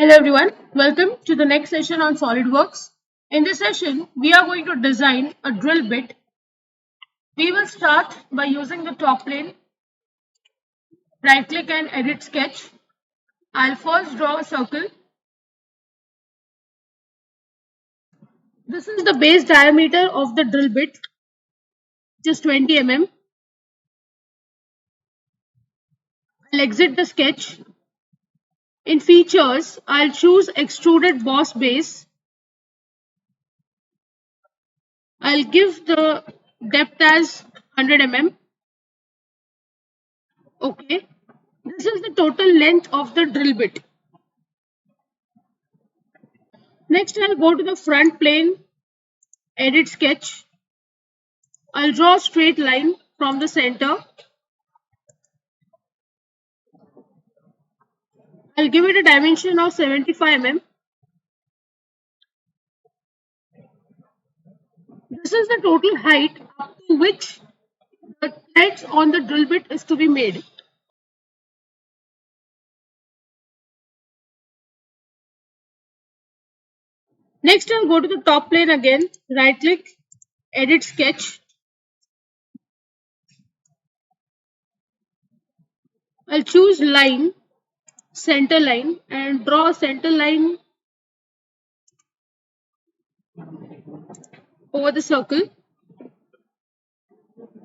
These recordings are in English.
Hello everyone, welcome to the next session on SOLIDWORKS. In this session, we are going to design a drill bit. We will start by using the top plane, right click and edit sketch. I'll first draw a circle. This is the base diameter of the drill bit, just 20 mm. I'll exit the sketch. In features, I'll choose extruded boss base. I'll give the depth as 100 mm. Okay. This is the total length of the drill bit. Next, I'll go to the front plane, edit sketch. I'll draw a straight line from the center. I'll give it a dimension of 75 mm. This is the total height up to which the threads on the drill bit is to be made. Next, I'll go to the top plane again, right click, edit sketch. I'll choose line, center line, and draw a center line over the circle.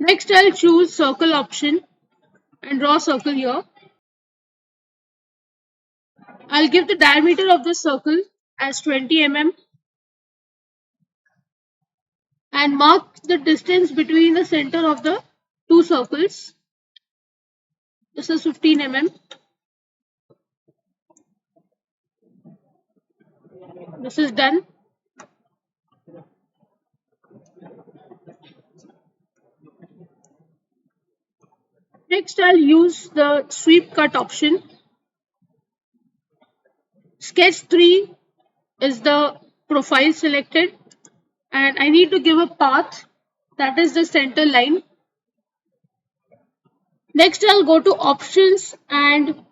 Next, I'll choose circle option and draw a circle here. I'll give the diameter of the circle as 20 mm and mark the distance between the center of the two circles. This is 15 mm. This is done. Next, I'll use the sweep cut option. Sketch 3 is the profile selected and I need to give a path, that is the center line. Next, I'll go to options and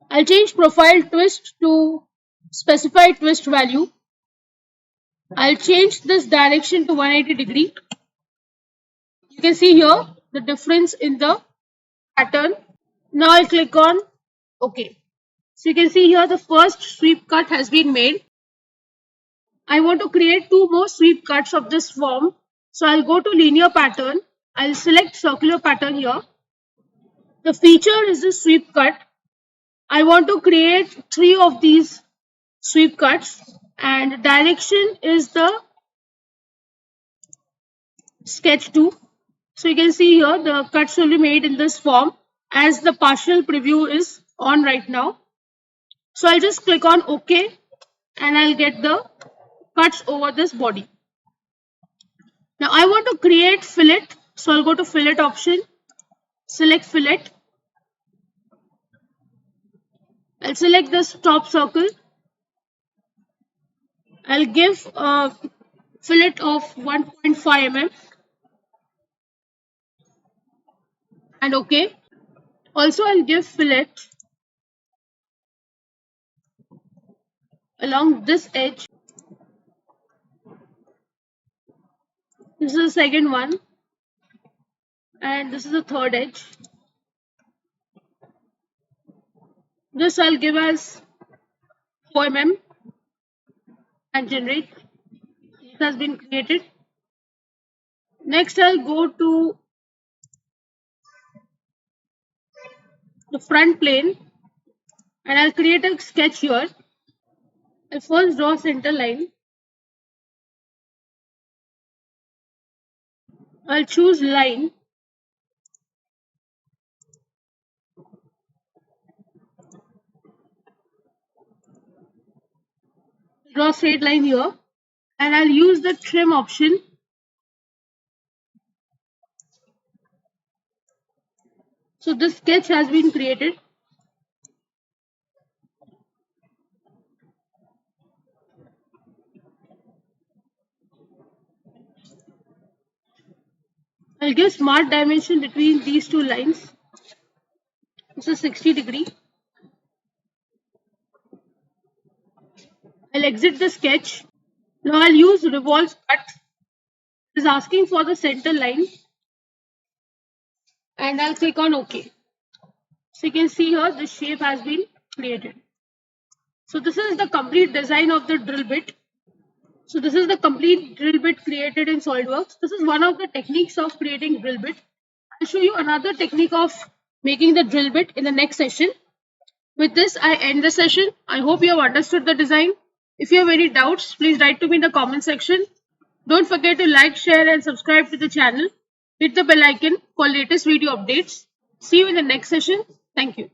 I'll change profile twist to specify twist value. I'll change this direction to 180 degree. You can see here the difference in the pattern. Now I'll click on OK. So you can see here the first sweep cut has been made. I want to create two more sweep cuts of this form. So I'll go to linear pattern. I'll select circular pattern here. The feature is the sweep cut. I want to create 3 of these sweep cuts and direction is the sketch 2. So you can see here the cuts will be made in this form as the partial preview is on right now. So I'll just click on OK and I'll get the cuts over this body. Now I want to create fillet. So I'll go to fillet option, select fillet. I'll select this top circle. I'll give a fillet of 1.5 mm and OK. Also, I'll give fillet along this edge. This is the second one and this is the third edge. This I'll give as 4 mm and generate. It has been created. Next, I'll go to the front plane and I'll create a sketch here. I'll first draw a center line. I'll choose line. Draw a straight line here and I'll use the trim option. So this sketch has been created. I'll give smart dimension between these two lines. This is 60 degree. I'll exit the sketch. Now I'll use revolve cut. It is asking for the center line and I'll click on OK. So you can see here the shape has been created. So this is the complete design of the drill bit. So this is the complete drill bit created in SOLIDWORKS. This is one of the techniques of creating drill bit. I'll show you another technique of making the drill bit in the next session. With this, I end the session. I hope you have understood the design. If you have any doubts, please write to me in the comment section. Don't forget to like, share and subscribe to the channel. Hit the bell icon for latest video updates. See you in the next session. Thank you.